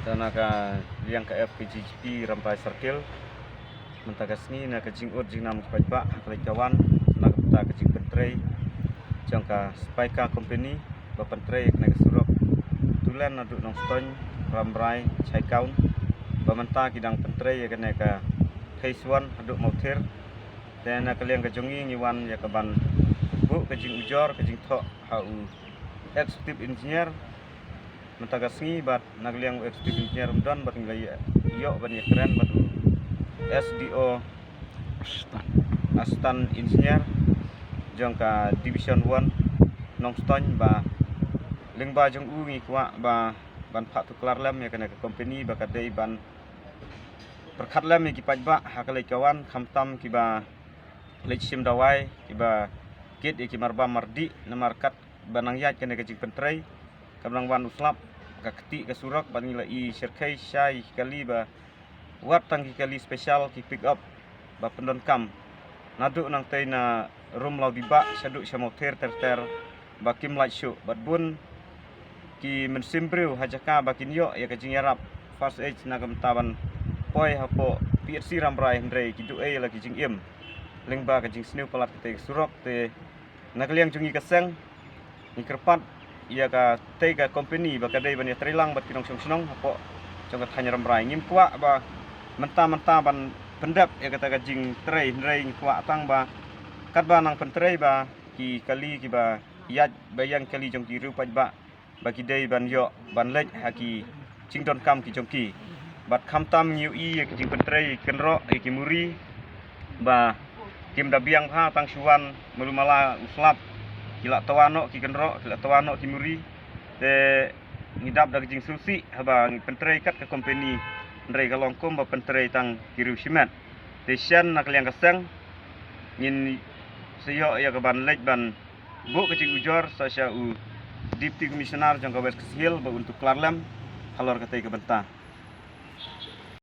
dan ka liang ka FPGP rampai circle mentagas ni na kajing ud jing nam pajba kalai kawan na ka kajing pentrei jangka Spika company ba pentrei kena kesurok tulan na duk nong stony ramrai chai kaun ba menta kidang pentrei kena ka phase 1 aduk mauthir dan na kaliang kajongi ngiwan ya kaban bu kajing ujor kajing thok hau executive engineer mentagas ngi bat nagliang executive engineer mdan bat nglai yo ban ya keren bat SDO Astan engineer jangka division 1 nong stony ba lingba jong u ngi kwa ba ban phat tu klar lam ya kena ke company ba kadai ban perkhat lam ki pajba hakalai kawan khamtam ki ba lechim dawai ki ba kit ki marba mardi na markat banang yat kena ke jing pentrei kamlang wan uslap ka keti ka surak ban nila i serkai syai kali ba wat tangki kali special ki pick up ba pendon kam nadu nang tei na room lau biba saduk syamother ter ba kim light show bat bun ki mensimbriu hajaka bakin yo ya kajing yarap first age na kamtaban poi hapo PSC ramrai ndrei ki du e lagi jing im lingba kajing sniu palat te surok te nakliang jungi kaseng ni kerpat ia ka te ka company ba kadai ban ya trilang bat kinong song hapo jong ka thanya ramrai ngim kwa ba menta ban pendap ya kata kajing trei ndrei kwa tang ba kat ba nang pentrei ba ki kali ki ba yat bayang kali jong ki ru pajba bagi dei ban yo ban lek haki jingdon kam ki jongki bat khamtam ngiu i ki jing pentrei kenro ki muri ba kim da biang pha tang suan melumala uslap kila tawano ki kenro kila tawano ki muri te ngidap da jing susi haba pentrei kat ke company ndrei ka longkom ba pentrei tang kiru simet te sian nak liang kaseng ngin seyo ya ke ban lek ban bu ke jing ujor sa sya u Deputy Commissioner jangka West Hill ba untuk Klarlam halor katai ke bentah